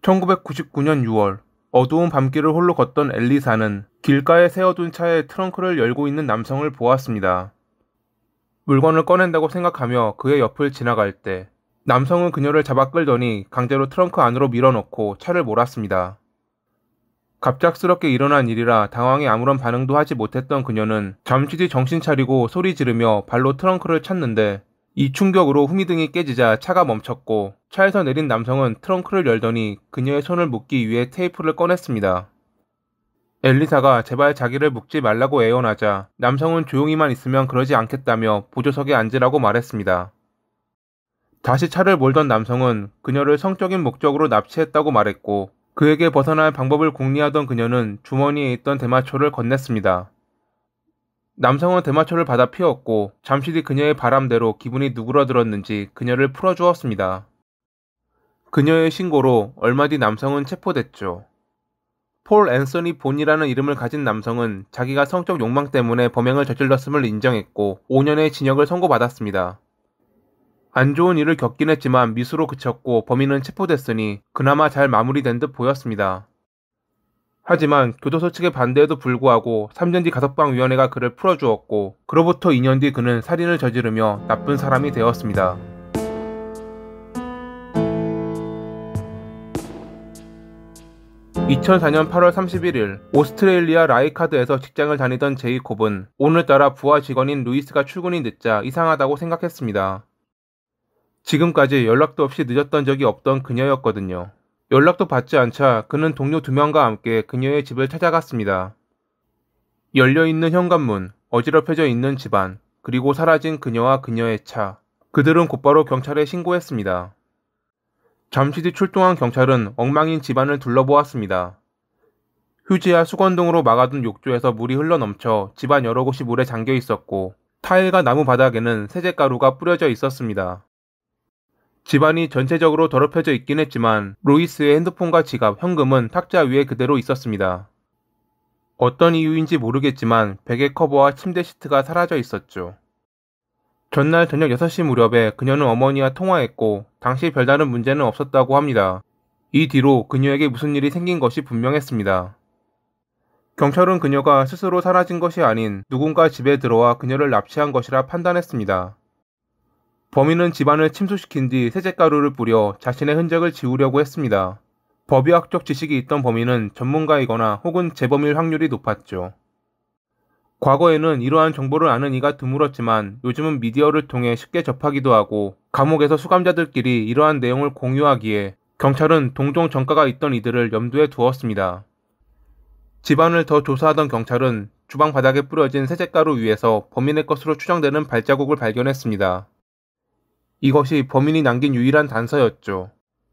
1999년 6월, 어두운 밤길을 홀로 걷던 엘리사는 길가에 세워둔 차의 트렁크를 열고 있는 남성을 보았습니다. 물건을 꺼낸다고 생각하며 그의 옆을 지나갈 때 남성은 그녀를 잡아 끌더니 강제로 트렁크 안으로 밀어넣고 차를 몰았습니다. 갑작스럽게 일어난 일이라 당황해 아무런 반응도 하지 못했던 그녀는 잠시 뒤 정신 차리고 소리 지르며 발로 트렁크를 찼는데 이 충격으로 후미등이 깨지자 차가 멈췄고 차에서 내린 남성은 트렁크를 열더니 그녀의 손을 묶기 위해 테이프를 꺼냈습니다. 엘리사가 제발 자기를 묶지 말라고 애원하자 남성은 조용히만 있으면 그러지 않겠다며 보조석에 앉으라고 말했습니다. 다시 차를 몰던 남성은 그녀를 성적인 목적으로 납치했다고 말했고 그에게 벗어날 방법을 궁리하던 그녀는 주머니에 있던 대마초를 건넸습니다. 남성은 대마초를 받아 피웠고 잠시 뒤 그녀의 바람대로 기분이 누그러들었는지 그녀를 풀어주었습니다. 그녀의 신고로 얼마 뒤 남성은 체포됐죠. 폴 앤서니 본이라는 이름을 가진 남성은 자기가 성적 욕망 때문에 범행을 저질렀음을 인정했고 5년의 징역을 선고받았습니다. 안 좋은 일을 겪긴 했지만 미수로 그쳤고 범인은 체포됐으니 그나마 잘 마무리된 듯 보였습니다. 하지만 교도소 측의 반대에도 불구하고 3년 뒤 가석방위원회가 그를 풀어주었고 그로부터 2년 뒤 그는 살인을 저지르며 나쁜 사람이 되었습니다. 2004년 8월 31일 오스트레일리아 라이카드에서 직장을 다니던 제이콥은 오늘따라 부하 직원인 루이스가 출근이 늦자 이상하다고 생각했습니다. 지금까지 연락도 없이 늦었던 적이 없던 그녀였거든요. 연락도 받지 않자 그는 동료 2명과 함께 그녀의 집을 찾아갔습니다. 열려있는 현관문, 어지럽혀져 있는 집안, 그리고 사라진 그녀와 그녀의 차. 그들은 곧바로 경찰에 신고했습니다. 잠시 뒤 출동한 경찰은 엉망인 집안을 둘러보았습니다. 휴지와 수건 등으로 막아둔 욕조에서 물이 흘러넘쳐 집안 여러 곳이 물에 잠겨 있었고 타일과 나무 바닥에는 세제가루가 뿌려져 있었습니다. 집안이 전체적으로 더럽혀져 있긴 했지만 로이스의 핸드폰과 지갑, 현금은 탁자 위에 그대로 있었습니다. 어떤 이유인지 모르겠지만 베개 커버와 침대 시트가 사라져 있었죠. 전날 저녁 6시 무렵에 그녀는 어머니와 통화했고 당시 별다른 문제는 없었다고 합니다. 이 뒤로 그녀에게 무슨 일이 생긴 것이 분명했습니다. 경찰은 그녀가 스스로 사라진 것이 아닌 누군가 집에 들어와 그녀를 납치한 것이라 판단했습니다. 범인은 집안을 침수시킨 뒤 세제가루를 뿌려 자신의 흔적을 지우려고 했습니다. 법의학적 지식이 있던 범인은 전문가이거나 혹은 재범일 확률이 높았죠. 과거에는 이러한 정보를 아는 이가 드물었지만 요즘은 미디어를 통해 쉽게 접하기도 하고 감옥에서 수감자들끼리 이러한 내용을 공유하기에 경찰은 동종 전과가 있던 이들을 염두에 두었습니다. 집안을 더 조사하던 경찰은 주방 바닥에 뿌려진 세제가루 위에서 범인의 것으로 추정되는 발자국을 발견했습니다. 이것이 범인이 남긴 유일한 단서였죠.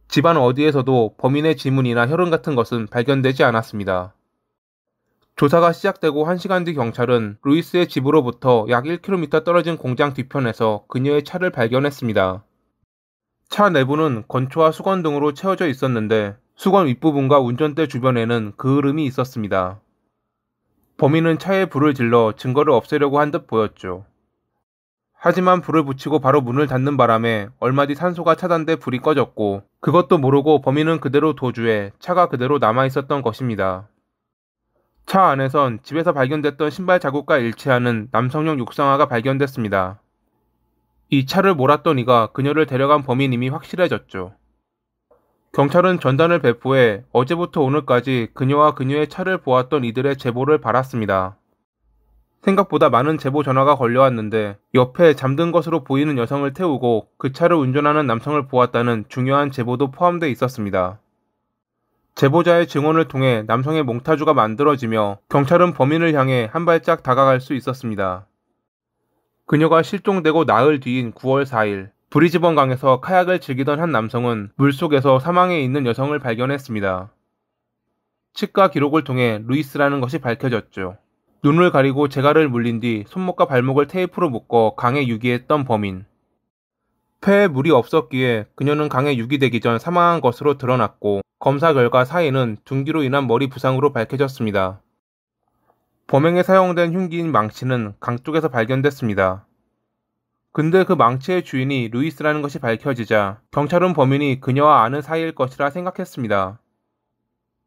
집안 어디에서도 범인의 지문이나 혈흔 같은 것은 발견되지 않았습니다. 조사가 시작되고 1시간 뒤 경찰은 루이스의 집으로부터 약 1km 떨어진 공장 뒤편에서 그녀의 차를 발견했습니다. 차 내부는 건초와 수건 등으로 채워져 있었는데 수건 윗부분과 운전대 주변에는 그을음이 있었습니다. 범인은 차에 불을 질러 증거를 없애려고 한 듯 보였죠. 하지만 불을 붙이고 바로 문을 닫는 바람에 얼마 뒤 산소가 차단돼 불이 꺼졌고 그것도 모르고 범인은 그대로 도주해 차가 그대로 남아있었던 것입니다. 차 안에선 집에서 발견됐던 신발 자국과 일치하는 남성용 육상화가 발견됐습니다. 이 차를 몰았던 이가 그녀를 데려간 범인임이 확실해졌죠. 경찰은 전단을 배포해 어제부터 오늘까지 그녀와 그녀의 차를 보았던 이들의 제보를 받았습니다. 생각보다 많은 제보 전화가 걸려왔는데 옆에 잠든 것으로 보이는 여성을 태우고 그 차를 운전하는 남성을 보았다는 중요한 제보도 포함되어 있었습니다. 제보자의 증언을 통해 남성의 몽타주가 만들어지며 경찰은 범인을 향해 한 발짝 다가갈 수 있었습니다. 그녀가 실종되고 나흘 뒤인 9월 4일 브리즈번 강에서 카약을 즐기던 한 남성은 물속에서 사망해 있는 여성을 발견했습니다. 치과 기록을 통해 루이스라는 것이 밝혀졌죠. 눈을 가리고 재갈을 물린 뒤 손목과 발목을 테이프로 묶어 강에 유기했던 범인. 폐에 물이 없었기에 그녀는 강에 유기되기 전 사망한 것으로 드러났고 검사 결과 사인은 둔기로 인한 머리 부상으로 밝혀졌습니다. 범행에 사용된 흉기인 망치는 강 쪽에서 발견됐습니다. 근데 그 망치의 주인이 루이스라는 것이 밝혀지자 경찰은 범인이 그녀와 아는 사이일 것이라 생각했습니다.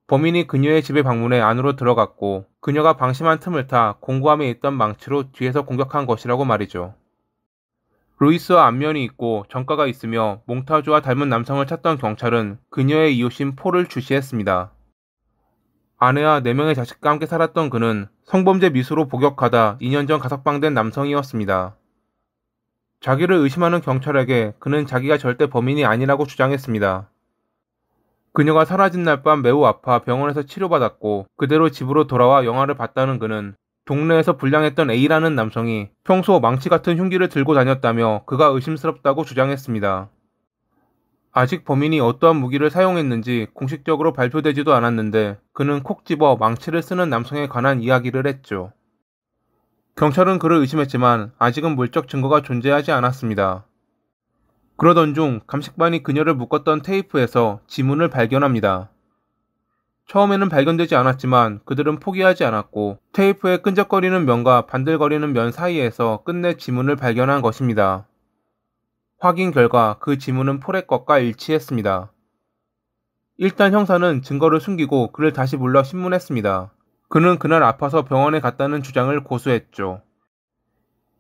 범인이 그녀의 집에 방문해 안으로 들어갔고 그녀가 방심한 틈을 타 공구함에 있던 망치로 뒤에서 공격한 것이라고 말이죠. 루이스와 안면이 있고 전과가 있으며 몽타주와 닮은 남성을 찾던 경찰은 그녀의 이웃인 폴을 주시했습니다. 아내와 4명의 자식과 함께 살았던 그는 성범죄 미수로 복역하다 2년 전 가석방된 남성이었습니다. 자기를 의심하는 경찰에게 그는 자기가 절대 범인이 아니라고 주장했습니다. 그녀가 사라진 날 밤 매우 아파 병원에서 치료받았고 그대로 집으로 돌아와 영화를 봤다는 그는 동네에서 불량했던 A라는 남성이 평소 망치 같은 흉기를 들고 다녔다며 그가 의심스럽다고 주장했습니다. 아직 범인이 어떠한 무기를 사용했는지 공식적으로 발표되지도 않았는데 그는 콕 집어 망치를 쓰는 남성에 관한 이야기를 했죠. 경찰은 그를 의심했지만 아직은 물적 증거가 존재하지 않았습니다. 그러던 중 감식반이 그녀를 묶었던 테이프에서 지문을 발견합니다. 처음에는 발견되지 않았지만 그들은 포기하지 않았고 테이프의 끈적거리는 면과 반들거리는 면 사이에서 끝내 지문을 발견한 것입니다. 확인 결과 그 지문은 폴의 것과 일치했습니다. 일단 형사는 증거를 숨기고 그를 다시 불러 신문했습니다. 그는 그날 아파서 병원에 갔다는 주장을 고수했죠.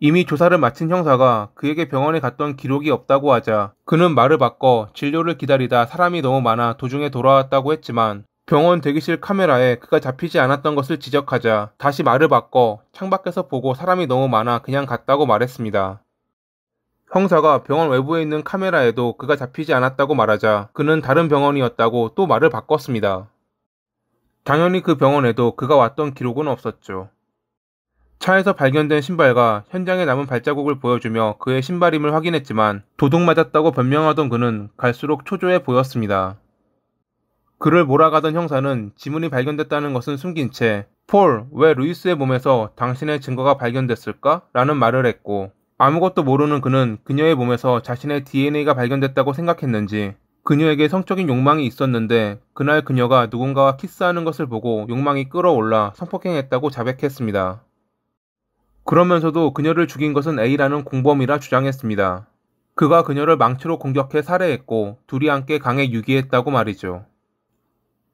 이미 조사를 마친 형사가 그에게 병원에 갔던 기록이 없다고 하자 그는 말을 바꿔 진료를 기다리다 사람이 너무 많아 도중에 돌아왔다고 했지만 병원 대기실 카메라에 그가 잡히지 않았던 것을 지적하자 다시 말을 바꿔 창밖에서 보고 사람이 너무 많아 그냥 갔다고 말했습니다. 형사가 병원 외부에 있는 카메라에도 그가 잡히지 않았다고 말하자 그는 다른 병원이었다고 또 말을 바꿨습니다. 당연히 그 병원에도 그가 왔던 기록은 없었죠. 차에서 발견된 신발과 현장에 남은 발자국을 보여주며 그의 신발임을 확인했지만 도둑 맞았다고 변명하던 그는 갈수록 초조해 보였습니다. 그를 몰아가던 형사는 지문이 발견됐다는 것은 숨긴 채 폴, 왜 루이스의 몸에서 당신의 증거가 발견됐을까? 라는 말을 했고 아무것도 모르는 그는 그녀의 몸에서 자신의 DNA가 발견됐다고 생각했는지 그녀에게 성적인 욕망이 있었는데 그날 그녀가 누군가와 키스하는 것을 보고 욕망이 끌어올라 성폭행했다고 자백했습니다. 그러면서도 그녀를 죽인 것은 A라는 공범이라 주장했습니다. 그가 그녀를 망치로 공격해 살해했고 둘이 함께 강에 유기했다고 말이죠.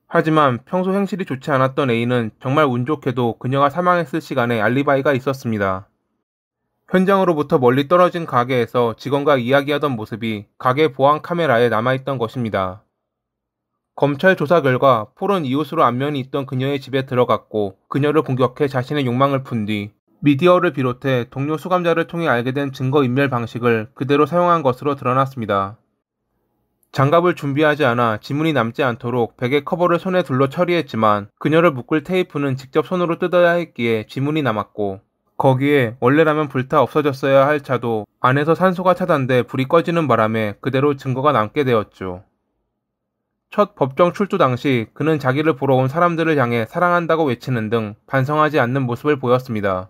하지만 평소 행실이 좋지 않았던 A는 정말 운 좋게도 그녀가 사망했을 시간에 알리바이가 있었습니다. 현장으로부터 멀리 떨어진 가게에서 직원과 이야기하던 모습이 가게 보안 카메라에 남아있던 것입니다. 검찰 조사 결과 폴은 이웃으로 안면이 있던 그녀의 집에 들어갔고 그녀를 공격해 자신의 욕망을 푼 뒤 미디어를 비롯해 동료 수감자를 통해 알게 된 증거인멸 방식을 그대로 사용한 것으로 드러났습니다. 장갑을 준비하지 않아 지문이 남지 않도록 베개 커버를 손에 둘러 처리했지만 그녀를 묶을 테이프는 직접 손으로 뜯어야 했기에 지문이 남았고 거기에 원래라면 불타 없어졌어야 할 차도 안에서 산소가 차단돼 불이 꺼지는 바람에 그대로 증거가 남게 되었죠. 첫 법정 출두 당시 그는 자기를 보러 온 사람들을 향해 사랑한다고 외치는 등 반성하지 않는 모습을 보였습니다.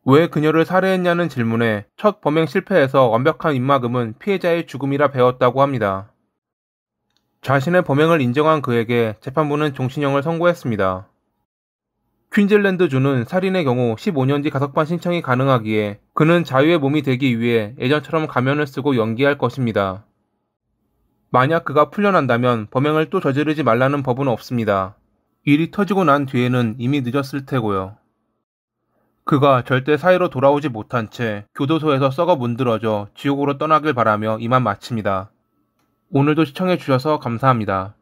왜 그녀를 살해했냐는 질문에 첫 범행 실패에서 완벽한 입막음은 피해자의 죽음이라 배웠다고 합니다. 자신의 범행을 인정한 그에게 재판부는 종신형을 선고했습니다. 퀸즐랜드주는 살인의 경우 15년 뒤 가석방 신청이 가능하기에 그는 자유의 몸이 되기 위해 예전처럼 가면을 쓰고 연기할 것입니다. 만약 그가 풀려난다면 범행을 또 저지르지 말라는 법은 없습니다. 일이 터지고 난 뒤에는 이미 늦었을 테고요. 그가 절대 사회로 돌아오지 못한 채 교도소에서 썩어 문드러져 지옥으로 떠나길 바라며 이만 마칩니다. 오늘도 시청해주셔서 감사합니다.